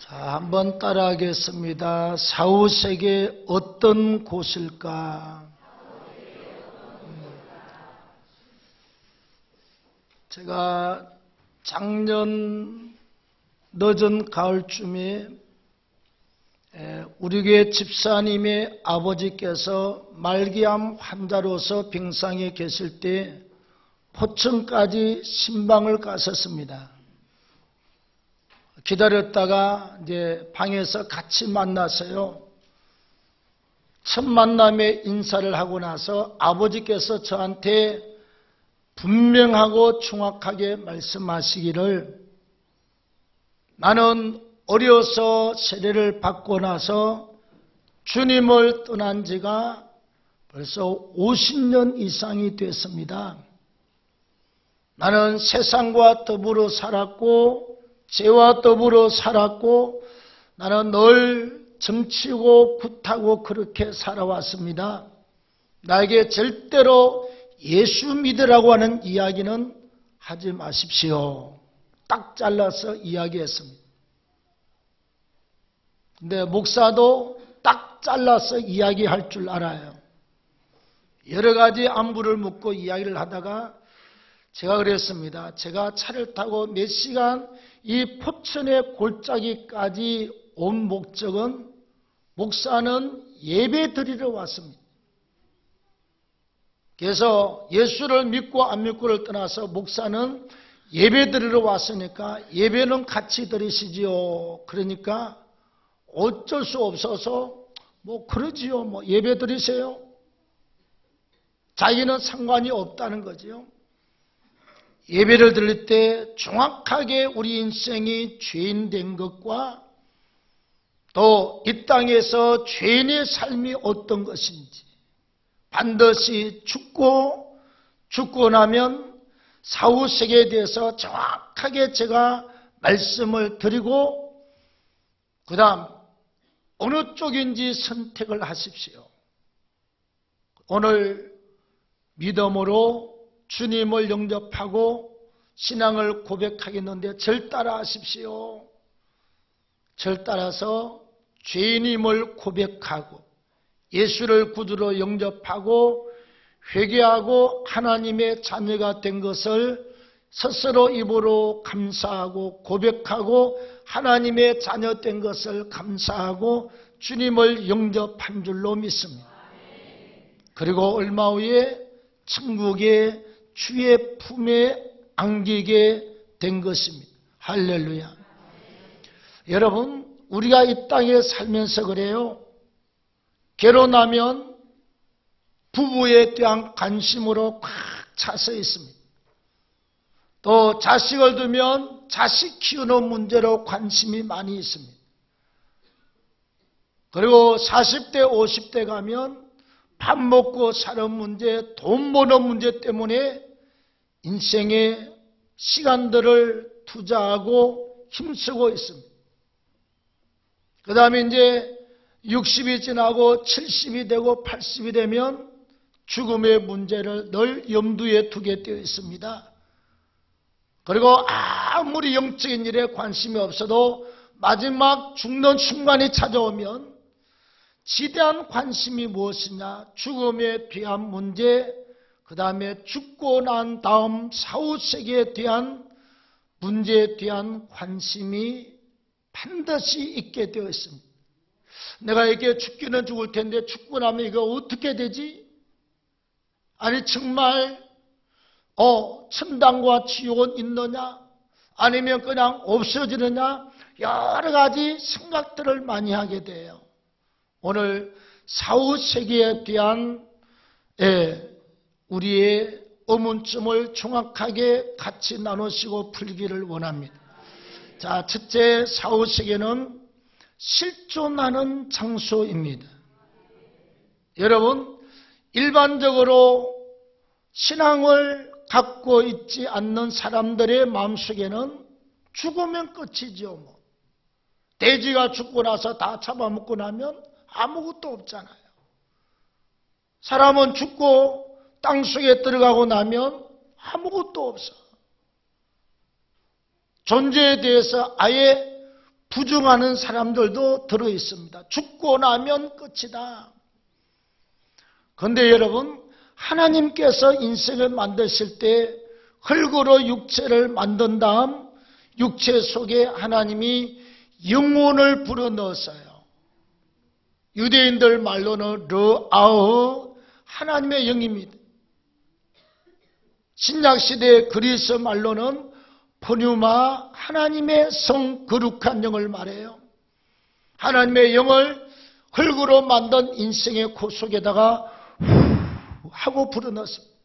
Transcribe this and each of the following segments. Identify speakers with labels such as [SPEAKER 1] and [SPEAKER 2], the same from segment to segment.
[SPEAKER 1] 자, 한번 따라하겠습니다. 사후세계 어떤 곳일까? 제가 작년 늦은 가을쯤에 우리 교회 집사님의 아버지께서 말기암 환자로서 병상에 계실 때 포천까지 신방을 갔었습니다. 기다렸다가 이제 방에서 같이 만나서요. 첫 만남에 인사를 하고 나서 아버지께서 저한테 분명하고 정확하게 말씀하시기를, 나는 어려서 세례를 받고 나서 주님을 떠난 지가 벌써 50년 이상이 됐습니다. 나는 세상과 더불어 살았고 죄와 더불어 살았고 나는 늘 점치고 굿하고 그렇게 살아왔습니다. 나에게 절대로 예수 믿으라고 하는 이야기는 하지 마십시오. 딱 잘라서 이야기했습니다. 근데 목사도 딱 잘라서 이야기할 줄 알아요. 여러 가지 안부를 묻고 이야기를 하다가 제가 그랬습니다. 제가 차를 타고 몇 시간 이 포천의 골짜기까지 온 목적은 목사는 예배 드리러 왔습니다. 그래서 예수를 믿고 안 믿고를 떠나서 목사는 예배 드리러 왔으니까 예배는 같이 드리시지요. 그러니까 어쩔 수 없어서 그러지요. 예배 드리세요. 자기는 상관이 없다는 거지요. 예배를 드릴 때 정확하게 우리 인생이 죄인 된 것과 또 이 땅에서 죄인의 삶이 어떤 것인지, 반드시 죽고 나면 사후세계에 대해서 정확하게 제가 말씀을 드리고 그 다음 어느 쪽인지 선택을 하십시오. 오늘 믿음으로 주님을 영접하고 신앙을 고백하겠는데 절 따라 하십시오. 절 따라서 죄인임을 고백하고 예수를 구주로 영접하고 회개하고 하나님의 자녀가 된 것을 스스로 입으로 감사하고 고백하고 하나님의 자녀 된 것을 감사하고 주님을 영접한 줄로 믿습니다. 그리고 얼마 후에 천국의 주의 품에 안기게 된 것입니다. 할렐루야. 여러분, 우리가 이 땅에 살면서 그래요. 결혼하면 부부에 대한 관심으로 꽉 차서 있습니다. 또 자식을 두면 자식 키우는 문제로 관심이 많이 있습니다. 그리고 40대, 50대 가면 밥 먹고 사는 문제, 돈 버는 문제 때문에 인생의 시간들을 투자하고 힘쓰고 있습니다. 그 다음에 이제 60이 지나고 70이 되고 80이 되면 죽음의 문제를 늘 염두에 두게 되어 있습니다. 그리고 아무리 영적인 일에 관심이 없어도 마지막 죽는 순간이 찾아오면 지대한 관심이 무엇이냐? 죽음에 대한 문제, 그 다음에 죽고 난 다음 사후세계에 대한 문제에 대한 관심이 반드시 있게 되어 있습니다. 내가 이게 죽기는 죽을 텐데 죽고 나면 이거 어떻게 되지? 아니 정말 천당과 지옥은 있느냐? 아니면 그냥 없어지느냐? 여러 가지 생각들을 많이 하게 돼요. 오늘 사후세계에 대한 우리의 의문점을 정확하게 같이 나누시고 풀기를 원합니다. 자, 첫째, 사후세계는 실존하는 장소입니다. 여러분, 일반적으로 신앙을 갖고 있지 않는 사람들의 마음속에는 죽으면 끝이죠. 돼지가 죽고 나서 다 잡아먹고 나면 아무것도 없잖아요. 사람은 죽고 땅속에 들어가고 나면 아무것도 없어. 존재에 대해서 아예 부정하는 사람들도 들어 있습니다. 죽고 나면 끝이다. 그런데 여러분, 하나님께서 인생을 만드실 때 흙으로 육체를 만든 다음 육체 속에 하나님이 영혼을 불어넣었어요. 유대인들 말로는 르아흐, 하나님의 영입니다. 신약시대 그리스 말로는 포뉴마, 하나님의 성 거룩한 영을 말해요. 하나님의 영을 흙으로 만든 인생의 코 속에다가 후 하고 불어넣습니다.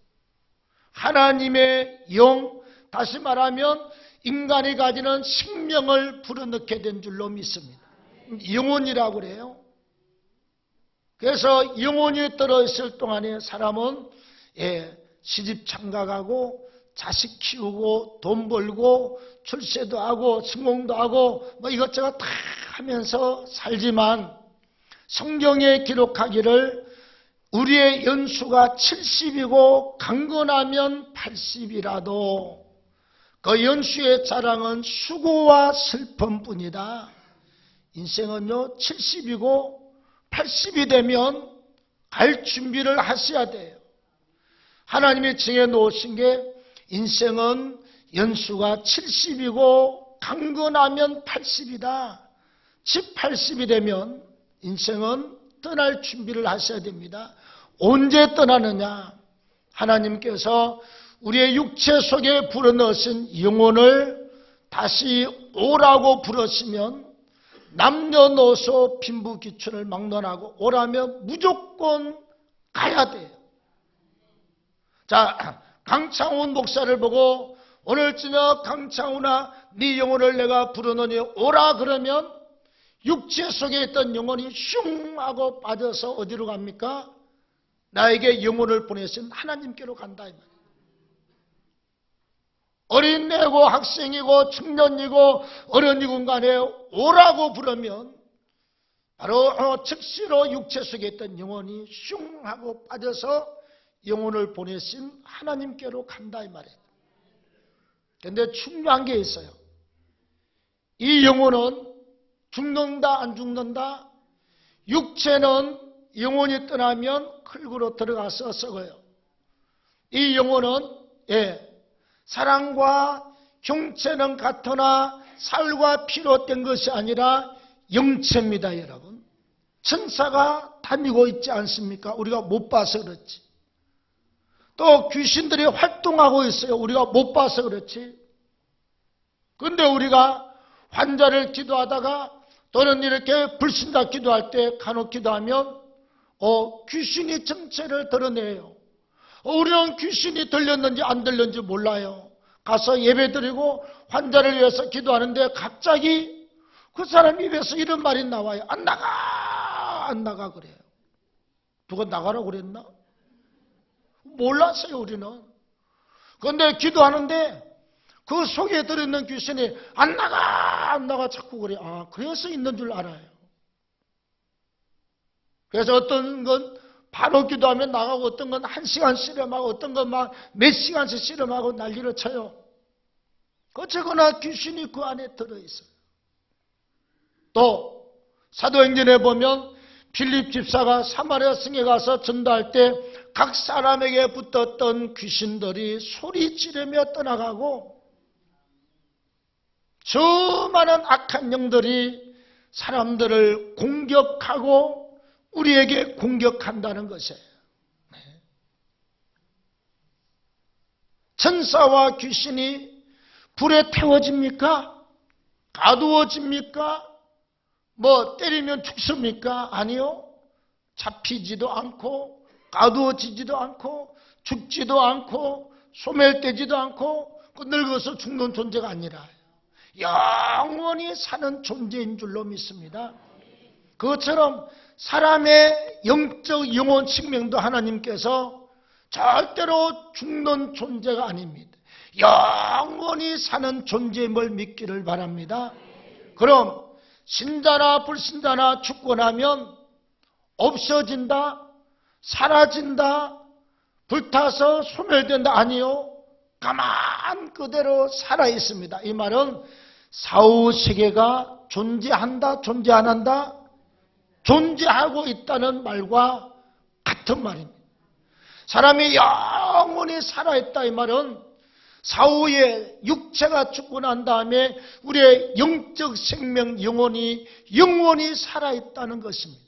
[SPEAKER 1] 하나님의 영, 다시 말하면 인간이 가지는 생명을 불어넣게 된 줄로 믿습니다. 영혼이라고 그래요. 그래서 영혼이 들어있을 동안에 사람은 시집 장가가고 자식 키우고 돈 벌고 출세도 하고 성공도 하고 뭐 이것저것 다 하면서 살지만 성경에 기록하기를 우리의 연수가 70이고 강건하면 80이라도 그 연수의 자랑은 수고와 슬픔뿐이다. 인생은요 70이고 80이 되면 갈 준비를 하셔야 돼요. 하나님이 정해 놓으신 게 인생은 연수가 70이고 강건하면 80이다. 즉 80이 되면 인생은 떠날 준비를 하셔야 됩니다. 언제 떠나느냐? 하나님께서 우리의 육체 속에 불어넣으신 영혼을 다시 오라고 부르시면 남녀노소 빈부귀천을 막론하고 오라면 무조건 가야 돼요. 자, 강창훈 목사를 보고 오늘 저녁 강창훈아 네 영혼을 내가 부르노니 오라 그러면 육체 속에 있던 영혼이 슝 하고 빠져서 어디로 갑니까? 나에게 영혼을 보내신 하나님께로 간다 이 말이에요. 어린애고 학생이고 청년이고 어른이고 간에 오라고 부르면 바로 즉시로 육체 속에 있던 영혼이 슝 하고 빠져서 영혼을 보내신 하나님께로 간다 이 말이에요. 그런데 중요한 게 있어요. 이 영혼은 죽는다 안 죽는다? 육체는 영혼이 떠나면 흙으로 들어가서 썩어요. 이 영혼은 사랑과 형체는 같으나 살과 피로 된 것이 아니라 영체입니다. 여러분, 천사가 다니고 있지 않습니까? 우리가 못 봐서 그렇지. 또 귀신들이 활동하고 있어요. 우리가 못 봐서 그렇지. 그런데 우리가 환자를 기도하다가 또는 이렇게 불신자 기도할 때 간혹 기도하면 귀신이 정체를 드러내요. 우리는 귀신이 들렸는지 안 들렸는지 몰라요. 가서 예배드리고 환자를 위해서 기도하는데 갑자기 그 사람 입에서 이런 말이 나와요. 안 나가 안 나가 그래요. 누가 나가라고 그랬나? 몰랐어요 우리는. 그런데 기도하는데 그 속에 들어있는 귀신이 안 나가 자꾸 그래. 그래서 있는 줄 알아요. 그래서 어떤 건 바로 기도하면 나가고 어떤 건 1시간 씨름하고 어떤 건 막 몇 시간씩 씨름하고 난리를 쳐요. 어쨌거나 귀신이 그 안에 들어있어요. 또 사도행전에 보면 필립 집사가 사마리아 성에 가서 전도할 때 각 사람에게 붙었던 귀신들이 소리 지르며 떠나가고 수많은 악한 영들이 사람들을 공격하고 우리에게 공격한다는 것이에요. 천사와 귀신이 불에 태워집니까? 가두어집니까? 뭐 때리면 죽습니까? 아니요. 잡히지도 않고 가두어지지도 않고 죽지도 않고 소멸되지도 않고 늙어서 죽는 존재가 아니라 영원히 사는 존재인 줄로 믿습니다. 그것처럼 사람의 영적 영혼 생명도 하나님께서 절대로 죽는 존재가 아닙니다. 영원히 사는 존재임을 믿기를 바랍니다. 그럼 신자나 불신자나 죽고 나면 없어진다? 사라진다? 불타서 소멸된다? 아니요. 가만 그대로 살아있습니다. 이 말은 사후 세계가 존재한다, 존재 안 한다? 존재하고 있다는 말과 같은 말입니다. 사람이 영원히 살아있다 이 말은 사후에 육체가 죽고 난 다음에 우리의 영적 생명 영혼이 영원히 살아있다는 것입니다.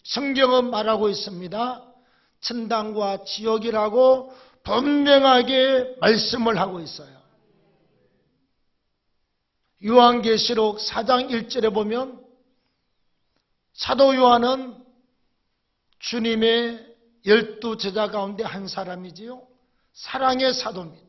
[SPEAKER 1] 성경은 말하고 있습니다. 천당과 지옥이라고 분명하게 말씀을 하고 있어요. 요한계시록 4장 1절에 보면 사도 요한은 주님의 12제자 가운데 한 사람이지요. 사랑의 사도입니다.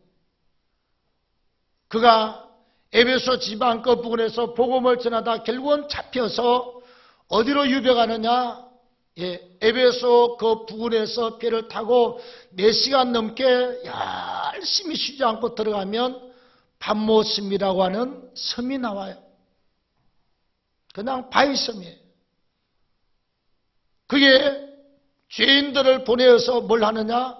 [SPEAKER 1] 그가 에베소 지방급 부근에서 복음을 전하다 결국은 잡혀서 어디로 유배가느냐? 에베소 그 부근에서 배를 타고 4시간 넘게 열심히 쉬지 않고 들어가면 patmos이라고 하는 섬이 나와요. 그냥 바위섬이에요. 그게 죄인들을 보내어서 뭘 하느냐?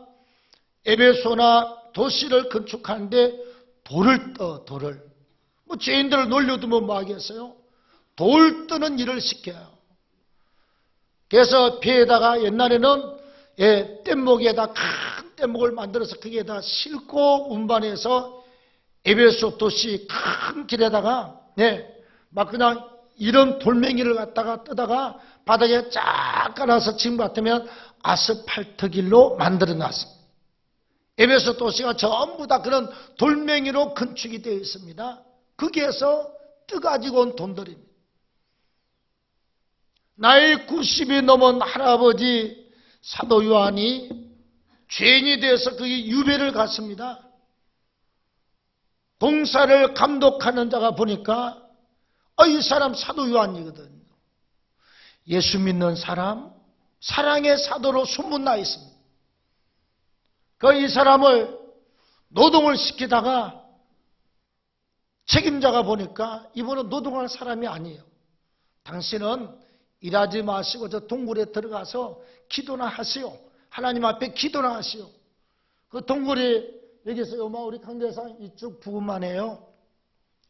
[SPEAKER 1] 에베소나 도시를 건축하는데 돌을 떠, 돌을. 뭐 죄인들을 놀려두면 뭐 하겠어요? 돌 뜨는 일을 시켜요. 그래서 배에다가 옛날에는 뗏목에다 큰 뗏목을 만들어서 거기에다 싣고 운반해서 에베소 도시 큰 길에다가 막 그냥 이런 돌멩이를 갖다가 뜨다가 바닥에 쫙 깔아서 지금 같으면 아스팔트 길로 만들어 놨습니다. 에베소 도시가 전부 다 그런 돌멩이로 건축이 되어 있습니다. 거기에서 떠가지고 온 돈들입니다. 나이 90이 넘은 할아버지 사도 요한이 죄인이 돼서 거기 유배를 갔습니다. 봉사를 감독하는 자가 보니까 이 사람 사도 요한이거든요. 예수 믿는 사람, 사랑의 사도로 소문나 있습니다. 이 사람을 노동을 시키다가 책임자가 보니까 이분은 노동할 사람이 아니에요. 당신은 일하지 마시고 저 동굴에 들어가서 기도나 하시오. 하나님 앞에 기도나 하시오. 그 동굴이 여기서 우리 강대상 이쪽 부근만 해요.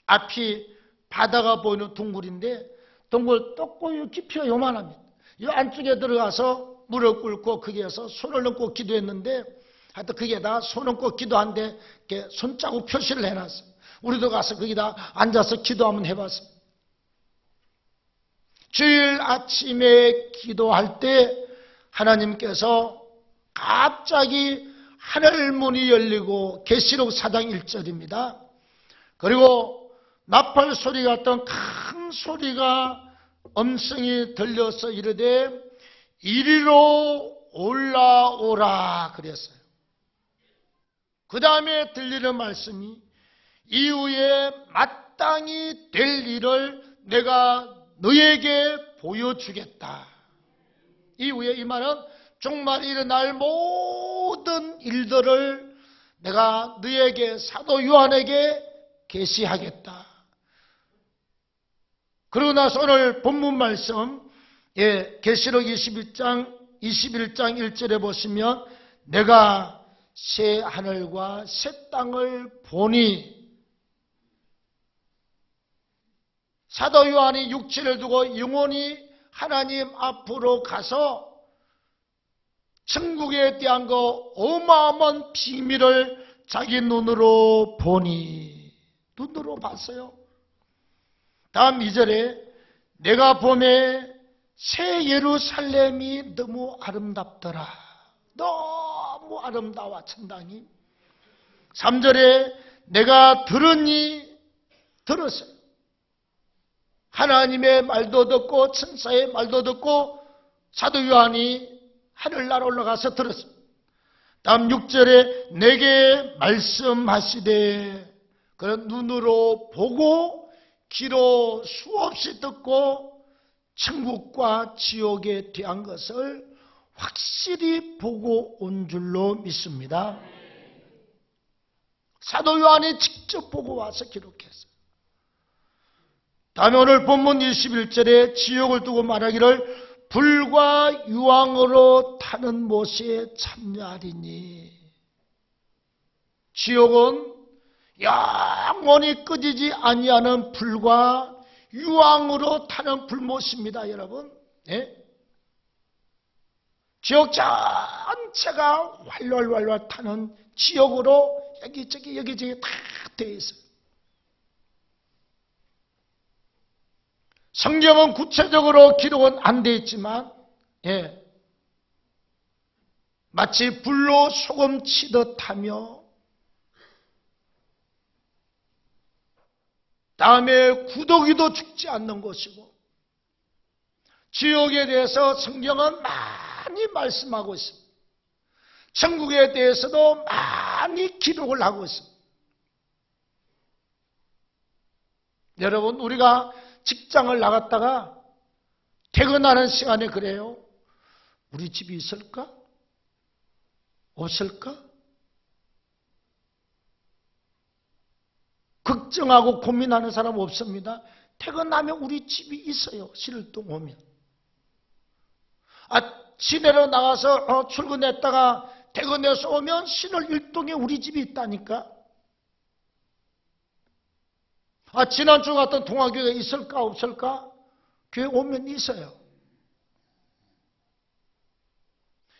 [SPEAKER 1] 앞이 바다가 보이는 동굴인데 동굴 떴고 깊이가 요만합니다. 이 안쪽에 들어가서 물을 꿇고 거기에서 손을 넣고 기도했는데 하여튼 거기에다 손 얹고 기도한데 손자국 표시를 해놨어요. 우리도 가서 거기다 앉아서 기도 한번 해봤습니다. 주일 아침에 기도할 때 하나님께서 갑자기 하늘문이 열리고 계시록 4장 1절입니다. 그리고 나팔 소리 같은 큰 소리가 음성이 들려서 이르되 이리로 올라오라 그랬어요. 그 다음에 들리는 말씀이 이후에 마땅히 될 일을 내가 너에게 보여주겠다. 이후에 이 말은 정말 일어날 모든 일들을 내가 너에게 사도 요한에게 계시하겠다. 그러고 나서 오늘 본문 말씀 계시록 21장 1절에 보시면 내가 새 하늘과 새 땅을 보니 사도 요한이 육체를 두고 영원히 하나님 앞으로 가서 천국에 대한 그 어마어마한 비밀을 자기 눈으로 보니 눈으로 봤어요. 다음 2절에 내가 봄에 새 예루살렘이 너무 아름답더라. 너무 아름다워 천당이. 3절에 내가 들으니 들었어요. 하나님의 말도 듣고 천사의 말도 듣고 사도 요한이 하늘나라 올라가서 들었습니다. 다음 6절에 내게 말씀하시되 그런 눈으로 보고 귀로 수없이 듣고 천국과 지옥에 대한 것을 확실히 보고 온 줄로 믿습니다. 사도 요한이 직접 보고 와서 기록했어요. 다음에 오늘 본문 21절에 지옥을 두고 말하기를 불과 유황으로 타는 못에 참여하리니 지옥은 영원히 꺼지지 아니하는 불과 유황으로 타는 불못입니다, 여러분. 예? 지옥 전체가 활활 타는 지옥으로 여기저기 다 되어 있어요. 성경은 구체적으로 기록은 안 되어 있지만, 예, 마치 불로 소금 치듯 하며, 다음에 구더기도 죽지 않는 것이고, 지옥에 대해서 성경은 많이 말씀하고 있습니다. 천국에 대해서도 많이 기록을 하고 있습니다. 여러분, 우리가 직장을 나갔다가 퇴근하는 시간에 그래요. 우리 집이 있을까? 없을까? 걱정하고 고민하는 사람 없습니다. 퇴근하면 우리 집이 있어요. 신을동 오면. 시내로 나가서 출근했다가 퇴근해서 오면 신을일동에 우리 집이 있다니까. 지난주 같은 동화교회가 있을까 없을까? 교회 오면 있어요.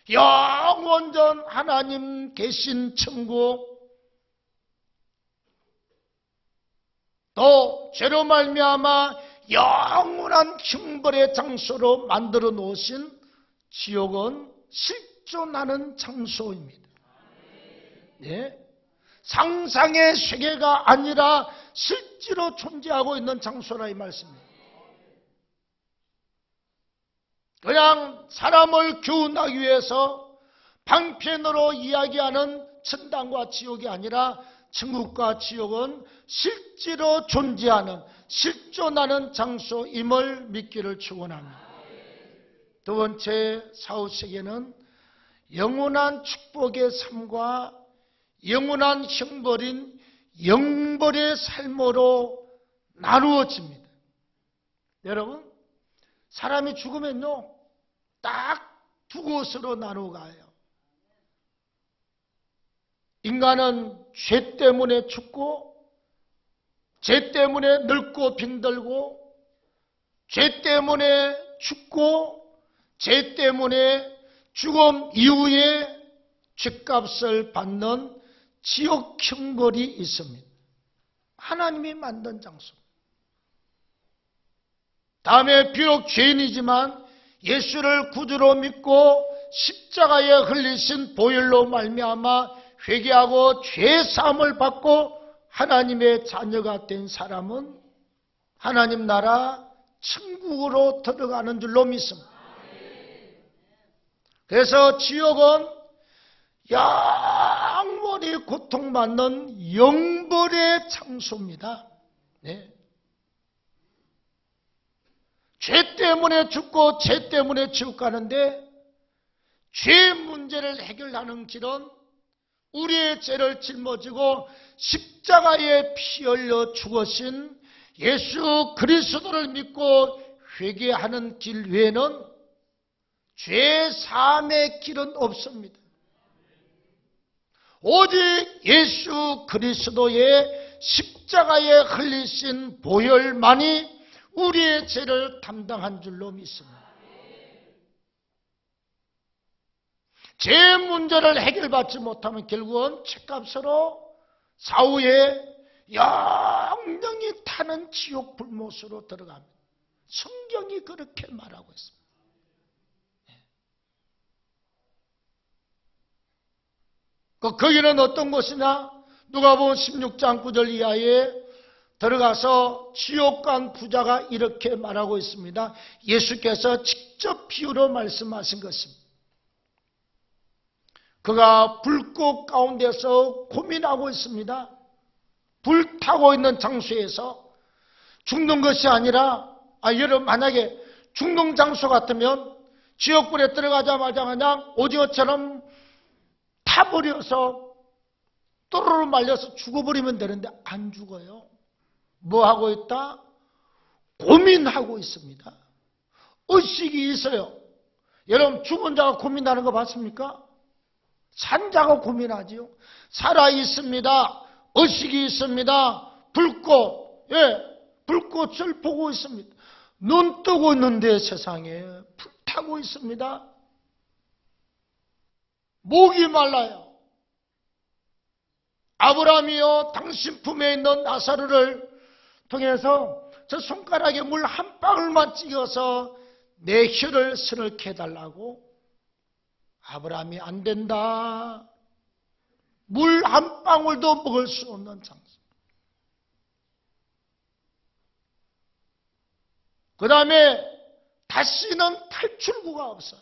[SPEAKER 1] 영원전 하나님 계신 천국, 또 죄로 말미암아 영원한 형벌의 장소로 만들어 놓으신 지옥은 실존하는 장소입니다. 네. 상상의 세계가 아니라 실제로 존재하고 있는 장소라 이 말씀입니다. 그냥 사람을 교훈하기 위해서 방편으로 이야기하는 천당과 지옥이 아니라 천국과 지옥은 실제로 존재하는 실존하는 장소임을 믿기를 축원합니다. 두 번째, 사후세계는 영원한 축복의 삶과 영원한 형벌인 영벌의 삶으로 나누어집니다. 여러분, 사람이 죽으면요, 딱 두 곳으로 나누어가요. 인간은 죄 때문에 죽고, 죄 때문에 늙고 병들고, 죄 때문에 죽고, 죄 때문에 죽음 이후에 죄값을 받는 지옥 형벌이 있습니다. 하나님이 만든 장소. 다음에 비록 죄인이지만 예수를 구주로 믿고 십자가에 흘리신 보혈로 말미암아 회개하고 죄 사함을 받고 하나님의 자녀가 된 사람은 하나님 나라 천국으로 들어가는 줄로 믿습니다. 그래서 지옥은 영원히 고통받는 영벌의 장소입니다. 네. 죄 때문에 죽고 죄 때문에 지옥 가는데, 죄 문제를 해결하는 길은 우리의 죄를 짊어지고 십자가에 피 흘려 죽으신 예수 그리스도를 믿고 회개하는 길 외에는 죄 사함의 길은 없습니다. 오직 예수 그리스도의 십자가에 흘리신 보혈만이 우리의 죄를 담당한 줄로 믿습니다. 죄 문제를 해결받지 못하면 결국은 죄값으로 사후에 영영이 타는 지옥 불못으로 들어갑니다. 성경이 그렇게 말하고 있습니다. 거기는 어떤 곳이냐? 누가복음 16장 9절 이하에 들어가서 지옥 간 부자가 이렇게 말하고 있습니다. 예수께서 직접 비유로 말씀하신 것입니다. 그가 불꽃 가운데서 고민하고 있습니다. 불타고 있는 장소에서 죽는 것이 아니라, 여러분 만약에 죽는 장소 같으면 지옥불에 들어가자마자 그냥 오징어처럼 타버려서 또르르 말려서 죽어버리면 되는데 안 죽어요. 뭐 하고 있다? 고민하고 있습니다. 의식이 있어요. 여러분 죽은 자가 고민하는 거 봤습니까? 산 자가 고민하지요. 살아 있습니다. 의식이 있습니다. 불꽃, 불꽃을 보고 있습니다. 눈 뜨고 있는데 세상에 불타고 있습니다. 목이 말라요. 아브라함이여, 당신 품에 있는 나사로를 통해서 저 손가락에 물 한 방울만 찍어서 내 혀를 서늘케 해달라고. 아브라함이 안 된다. 물 한 방울도 먹을 수 없는 장소. 그 다음에 다시는 탈출구가 없어요.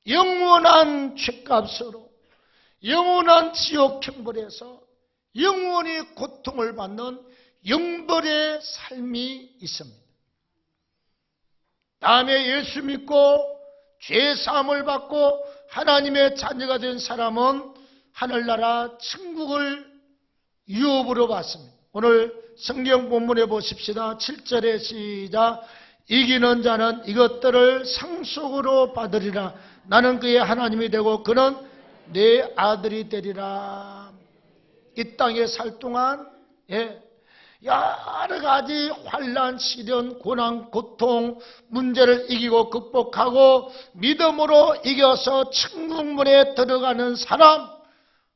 [SPEAKER 1] 영원한 죗값으로 영원한 지옥 형벌에서 영원히 고통을 받는 영벌의 삶이 있습니다. 다음에 예수 믿고 죄 사함을 받고 하나님의 자녀가 된 사람은 하늘나라 천국을 유업으로 받습니다. 오늘 성경 본문에 보십시다. 7절에 시작. 이기는 자는 이것들을 상속으로 받으리라. 나는 그의 하나님이 되고 그는 내 아들이 되리라. 이 땅에 살 동안 여러 가지 환난, 시련, 고난, 고통, 문제를 이기고 극복하고 믿음으로 이겨서 천국문에 들어가는 사람,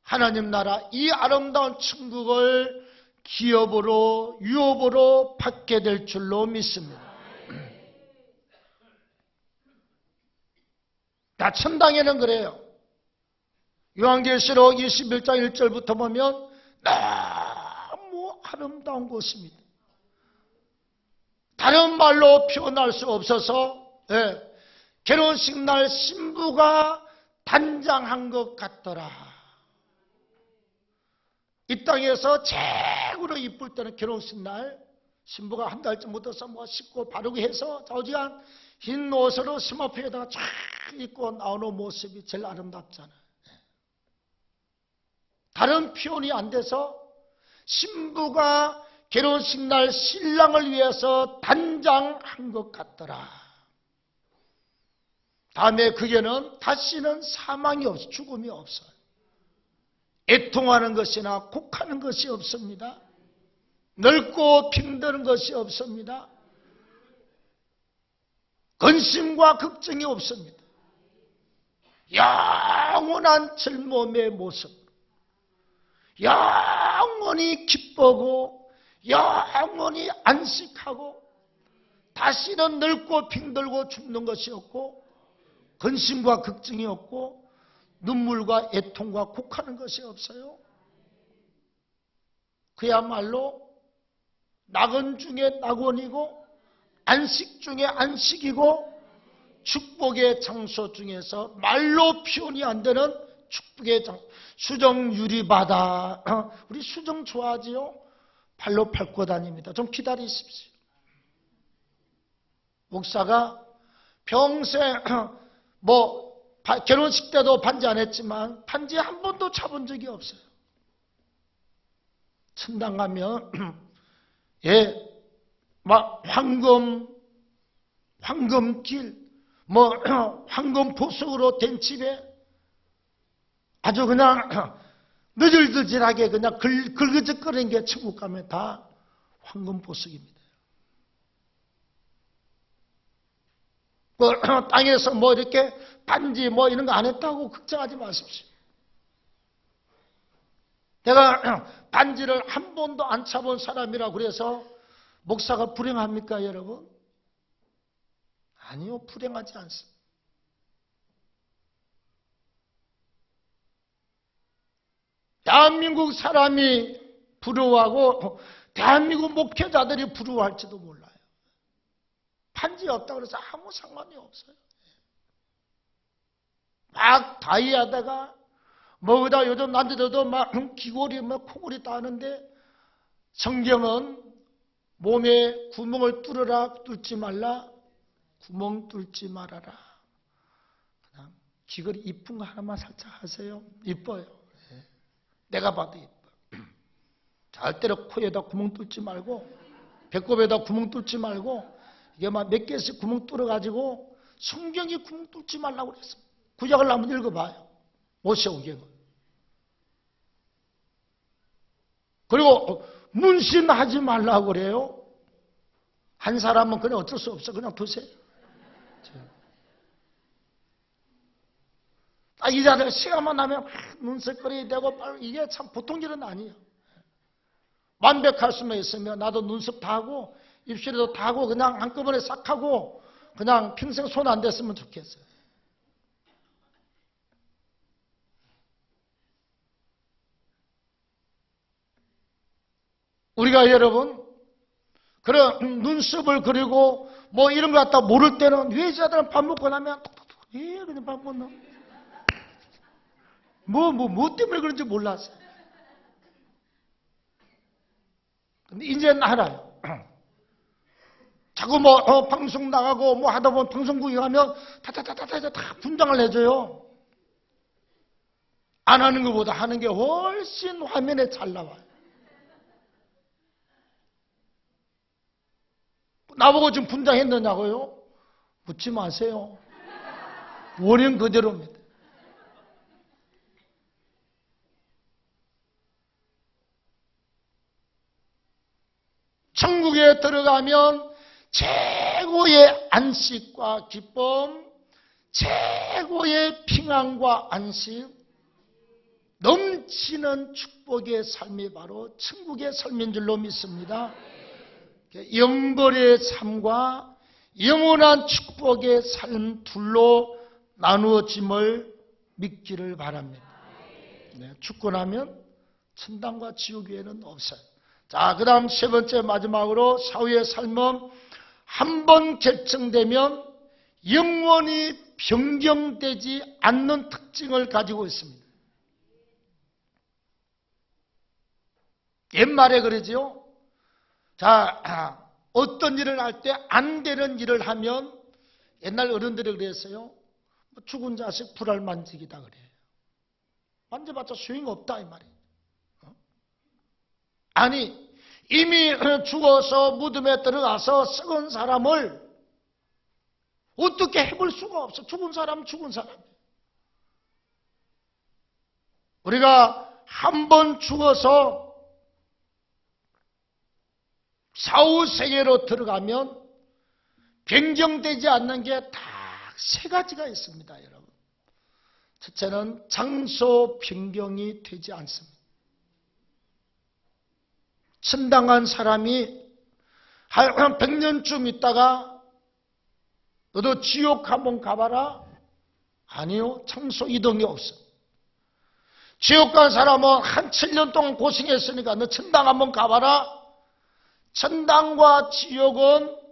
[SPEAKER 1] 하나님 나라 이 아름다운 천국을 기업으로 유업으로 받게 될 줄로 믿습니다. 다 천당에는 그래요. 요한계시록 21장 1절부터 보면 너무 아름다운 곳입니다. 다른 말로 표현할 수 없어서 결혼식 날 신부가 단장한 것 같더라. 이 땅에서 최고로 이쁠 때는 결혼식 날 신부가 한 달쯤 묻어서 뭐 씻고 바르고 해서 좌우지간 흰 옷으로 스머프에다가 쫙 입고 나오는 모습이 제일 아름답잖아요. 다른 표현이 안 돼서 신부가 결혼식 날 신랑을 위해서 단장한 것 같더라. 다음에 그게는 다시는 사망이 없어, 죽음이 없어요. 애통하는 것이나 곡하는 것이 없습니다. 넓고 빈드는 것이 없습니다. 근심과 걱정이 없습니다. 영원한 젊음의 모습, 영원히 기쁘고 영원히 안식하고 다시는 늙고 빈들고 죽는 것이 없고 근심과 걱정이 없고 눈물과 애통과 곡하는 것이 없어요. 그야말로 낙원 중에 낙원이고 안식 중에 안식이고 축복의 장소 중에서 말로 표현이 안 되는 축복의 장소. 수정 유리바다. 우리 수정 좋아하지요? 발로 밟고 다닙니다. 좀 기다리십시오. 목사가 평생 결혼식 때도 반지 안 했지만 반지 한 번도 차본 적이 없어요. 천당 가면 황금길 황금 보석으로 된 집에 아주 그냥 느질느질하게 그냥 긁어적거리는 게 천국 가면 다 황금 보석입니다. 땅에서 이렇게 반지 이런 거 안 했다고 걱정하지 마십시오. 내가 반지를 한 번도 안 차본 사람이라 그래서 목사가 불행합니까, 여러분? 아니요, 불행하지 않습니다. 대한민국 사람이 부러워하고 대한민국 목회자들이 부러워할지도 몰라요. 반지 없다고 해서 아무 상관이 없어요. 막 다이아다가 뭐다 요즘 남자들도 막 귀걸이 코걸이 따는데 성경은 몸에 구멍을 뚫지 말라. 구멍 뚫지 말아라. 그냥 귀걸이 이쁜 거 하나만 살짝 하세요. 이뻐요. 내가 봐도 이뻐. 절대로 코에다 구멍 뚫지 말고 배꼽에다 구멍 뚫지 말고 이게 막 몇 개씩 구멍 뚫어가지고 성경이 구멍 뚫지 말라고 그랬습니다. 구약을 한번 읽어봐요. 모세오경은. 그리고 문신하지 말라고 그래요. 한 사람은 그냥 어쩔 수 없어. 그냥 두세요. 이 자들 시간만 나면 눈썹거리 되고 이게 참 보통 일은 아니에요. 완벽할 수만 있으면 나도 눈썹 다 하고 입술에도 다 하고 그냥 한꺼번에 싹 하고 그냥 평생 손 안 댔으면 좋겠어요. 우리가 여러분 그런 눈썹을 그리고 뭐 이런 거 갖다 모를 때는 왜 자들은 밥 먹고 나면 왜 그냥 밥 먹나? 뭐 때문에 그런지 몰랐어요. 근데 이제는 알아요. 자꾸 뭐 방송 나가고 뭐 하다 보면 방송 구경하면 다 분장을 해줘요. 안 하는 것보다 하는 게 훨씬 화면에 잘 나와요. 나보고 지금 분장했느냐고요? 묻지 마세요. 원인 그대로입니다. 천국에 들어가면 최고의 안식과 기쁨, 최고의 평안과 안식, 넘치는 축복의 삶이 바로 천국의 삶인 줄로 믿습니다. 영벌의 삶과 영원한 축복의 삶 둘로 나누어짐을 믿기를 바랍니다. 네, 죽고 나면 천당과 지옥 외에는 없어요. 자, 그 다음 세 번째 마지막으로 사후의 삶은 한 번 결정되면 영원히 변경되지 않는 특징을 가지고 있습니다. 옛말에 그러지요. 자, 어떤 일을 할 때 안 되는 일을 하면 옛날 어른들이 그랬어요. 죽은 자식 불알 만지기다 그래요. 만져봤자 소용없다 이 말이에요. 아니 이미 죽어서 무덤에 들어가서 썩은 사람을 어떻게 해볼 수가 없어. 죽은 사람은 죽은 사람이에요. 우리가 한 번 죽어서 사후세계로 들어가면 변경되지 않는 게 딱 세 가지가 있습니다. 여러분. 첫째는 장소 변경이 되지 않습니다. 천당한 사람이 한 100년쯤 있다가 너도 지옥 한번 가봐라? 아니요. 장소 이동이 없어. 지옥 간 사람은 한 7년 동안 고생했으니까 너 천당 한번 가봐라? 천당과 지옥은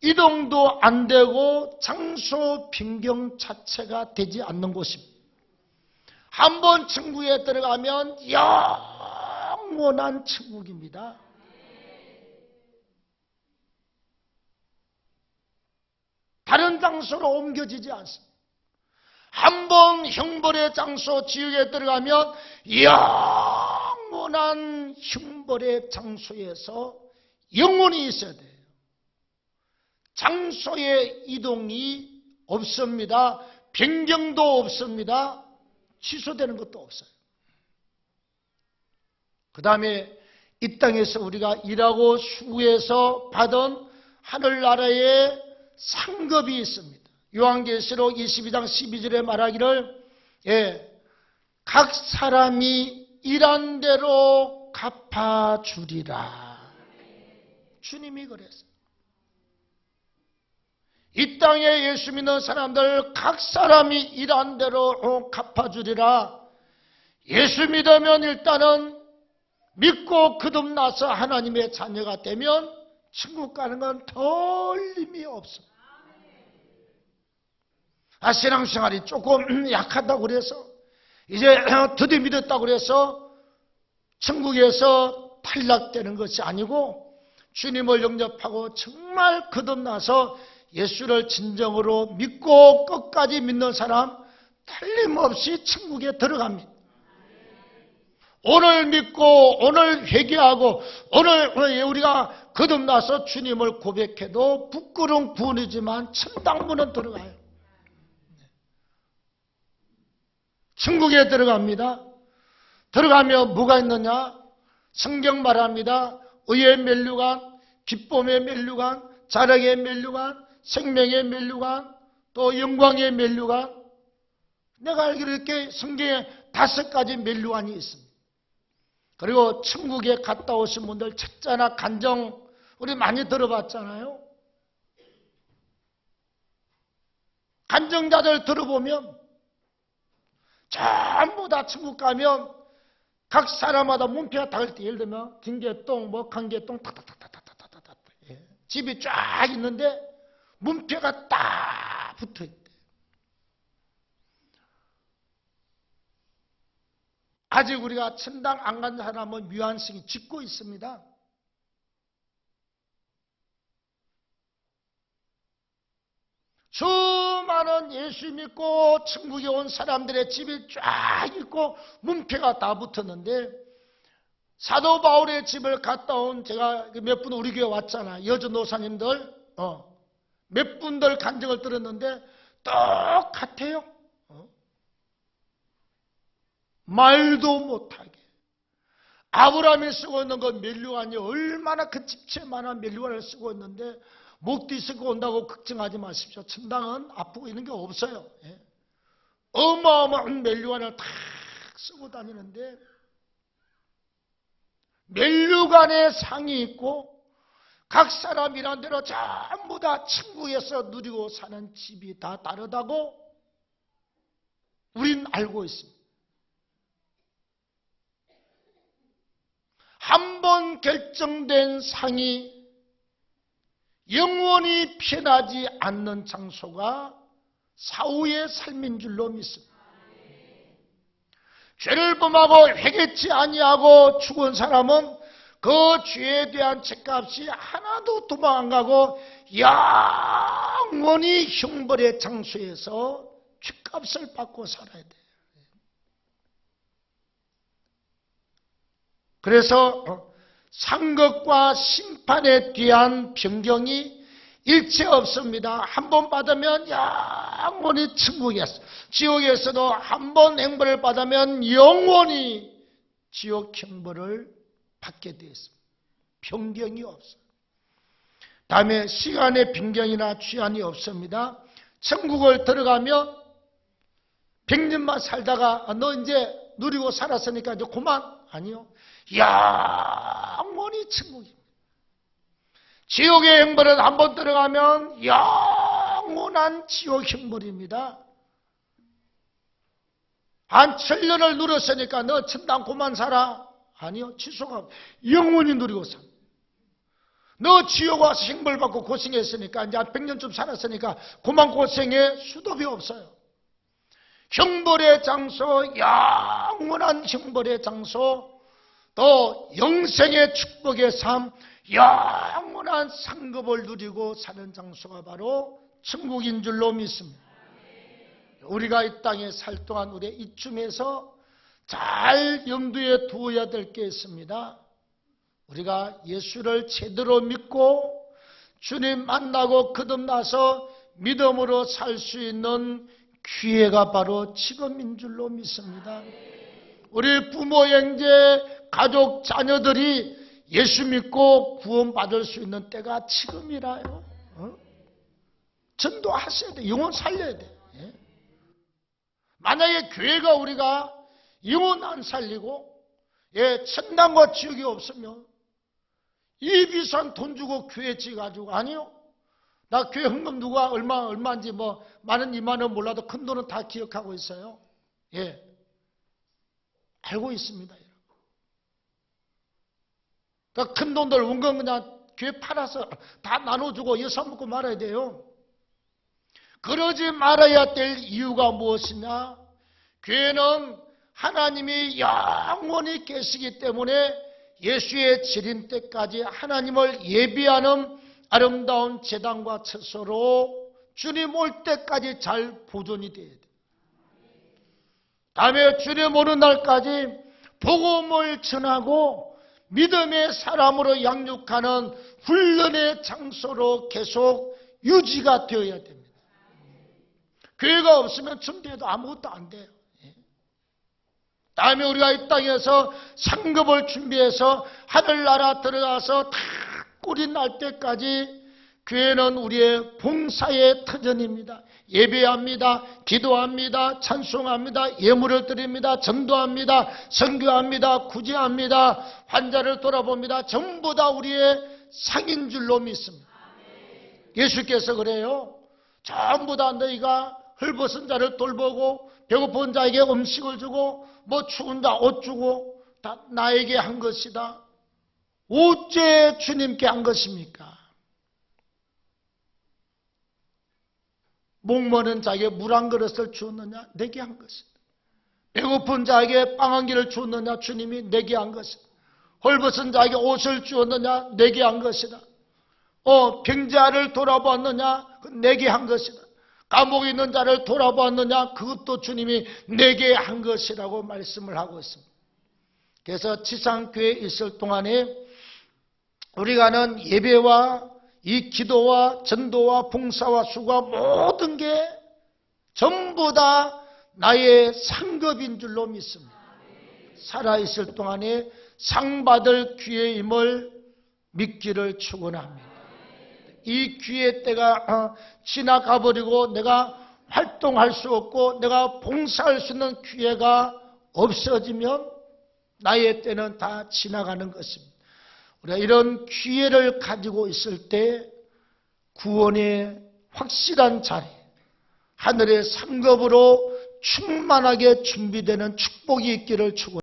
[SPEAKER 1] 이동도 안 되고 장소 변경 자체가 되지 않는 곳입니다. 한번 천국에 들어가면 영원한 천국입니다. 다른 장소로 옮겨지지 않습니다. 한번 형벌의 장소 지옥에 들어가면 영원한 형벌의 장소에서 영원히 있어야 돼요. 장소의 이동이 없습니다. 변경도 없습니다. 취소되는 것도 없어요. 그 다음에 이 땅에서 우리가 일하고 수고해서 받은 하늘나라의 상급이 있습니다. 요한계시록 22장 12절에 말하기를 각 사람이 일한 대로 갚아주리라. 주님이 그랬어요. 이 땅에 예수 믿는 사람들 각 사람이 일한 대로 갚아주리라. 예수 믿으면 일단은 믿고 거듭나서 하나님의 자녀가 되면 천국 가는 건 틀림이 없어. 신앙생활이 조금 약하다고 그래서 이제 드디어 믿었다고 그래서 천국에서 탈락되는 것이 아니고 주님을 영접하고 정말 거듭나서 예수를 진정으로 믿고 끝까지 믿는 사람 틀림없이 천국에 들어갑니다. 오늘 믿고 오늘 회개하고 오늘 우리가 거듭나서 주님을 고백해도 부끄러운 부분이지만 천당문은 들어가요. 천국에 들어갑니다. 들어가면 뭐가 있느냐? 성경 말합니다. 의의 면류관, 기쁨의 면류관, 자랑의 면류관, 생명의 면류관, 또 영광의 면류관. 내가 알기로 이렇게 성경에 5가지 면류관이 있습니다. 그리고 천국에 갔다 오신 분들 책자나 간정 우리 많이 들어봤잖아요. 간정자들 들어보면 전부 다 천국 가면 각 사람마다 문패가 다를 때, 예를 들면 딩개똥, 뭐 강개똥 탁탁탁탁탁탁탁탁 집이 쫙 있는데 문패가 딱 붙어있대. 아직 우리가 천당 안 간 사람은 미완성이 짓고 있습니다. 수많은 예수 믿고 천국에 온 사람들의 집이 쫙 있고 문패가 다 붙었는데, 사도 바울의 집을 갔다 온 제가 몇 분 우리 교회 왔잖아요. 여주 노사님들 몇 분들 간증을 들었는데 똑같아요. 말도 못하게 아브라함이 쓰고 있는 그 면류관이 얼마나 그 집채만한 면류관을 쓰고 있는데, 목뒤 쓰고 온다고 걱정하지 마십시오. 천당은 아프고 있는 게 없어요. 어마어마한 면류관을 탁 쓰고 다니는데, 면류관에 상이 있고 각 사람 이란 대로 전부 다 천국에서 누리고 사는 집이 다 다르다고 우린 알고 있습니다. 한 번 결정된 상이 영원히 변하지 않는 장소가 사후의 삶인 줄로 믿습니다. 죄를 범하고 회개치 아니하고 죽은 사람은 그 죄에 대한 책값이 하나도 도망 안 가고 영원히 형벌의 장소에서 죄값을 받고 살아야 돼요. 그래서 상급과 심판에 대한 변경이 일체 없습니다. 한 번 받으면 영원히 천국에서, 지옥에서도 한 번 행벌을 받으면 영원히 지옥 형벌을 받게 되어 있습니다. 변경이 없어요. 다음에 시간의 변경이나 취한이 없습니다. 천국을 들어가면 100년만 살다가 너 이제 누리고 살았으니까 이제 그만. 아니요. 영원히 천국입니다. 지옥의 형벌은 한번 들어가면 영원한 지옥 형벌입니다. 한 7년을 누렸으니까 너 천당 그만 살아. 아니요. 취소가 영원히 누리고 삽니다. 너 지옥 와서 형벌 받고 고생했으니까 이제 한 100년쯤 살았으니까 그만 고생해. 수도비 없어요. 형벌의 장소, 영원한 형벌의 장소, 또 영생의 축복의 삶, 영원한 상급을 누리고 사는 장소가 바로 천국인 줄로 믿습니다. 우리가 이 땅에 살 동안 우리 이쯤에서 잘 염두에 두어야 될 게 있습니다. 우리가 예수를 제대로 믿고 주님 만나고 거듭나서 믿음으로 살 수 있는 기회가 바로 지금인 줄로 믿습니다. 우리 부모, 형제, 가족, 자녀들이 예수 믿고 구원받을 수 있는 때가 지금이라요. 전도하셔야 돼. 영혼 살려야 돼. 만약에 교회가 우리가 영혼 안 살리고 천당과 지옥이 없으면 이 비싼 돈 주고 교회 지어가지고, 아니요. 나 교회 헌금 누가 얼마인지 뭐 많은 2만 원 몰라도 큰 돈은 다 기억하고 있어요. 알고 있습니다. 그러니까 큰 돈들 원금 그냥 교회 팔아서 다 나눠주고 여사 먹고 말아야 돼요. 그러지 말아야 될 이유가 무엇이냐? 교회는 하나님이 영원히 계시기 때문에 예수의 재림 때까지 하나님을 예비하는 아름다운 제단과 처소로 주님 올 때까지 잘 보존이 돼야 돼요. 다음에 주님 오는 날까지 복음을 전하고 믿음의 사람으로 양육하는 훈련의 장소로 계속 유지가 되어야 됩니다. 교회가 없으면 준비해도 아무것도 안 돼요. 다음에 우리가 이 땅에서 상급을 준비해서 하늘나라 들어가서 다 꼴이 날 때까지 교회는 우리의 봉사의 터전입니다. 예배합니다. 기도합니다. 찬송합니다. 예물을 드립니다. 전도합니다. 선교합니다. 구제합니다. 환자를 돌아봅니다. 전부 다 우리의 상인 줄로 믿습니다. 예수께서 그래요. 전부 다 너희가 헐벗은 자를 돌보고 배고픈 자에게 음식을 주고 뭐 추운 자 옷 주고 다 나에게 한 것이다. 어째 주님께 한 것입니까? 목마른 자에게 물 한 그릇을 주었느냐? 내게 한 것이다. 배고픈 자에게 빵 한 개를 주었느냐? 주님이 내게 한 것이다. 헐벗은 자에게 옷을 주었느냐? 내게 한 것이다. 병자를 돌아보았느냐? 내게 한 것이다. 감옥에 있는 자를 돌아보았느냐? 그것도 주님이 내게 한 것이라고 말씀을 하고 있습니다. 그래서 지상교회에 있을 동안에 우리가 하는 예배와 이 기도와 전도와 봉사와 수고와 모든 게 전부 다 나의 상급인 줄로 믿습니다. 살아있을 동안에 상 받을 기회임을 믿기를 축원합니다. 이 기회 때가 지나가 버리고 내가 활동할 수 없고 내가 봉사할 수 있는 기회가 없어지면 나의 때는 다 지나가는 것입니다. 우리가 이런 기회를 가지고 있을 때 구원의 확실한 자리, 하늘의 상급으로 충만하게 준비되는 축복이 있기를 축원합니다.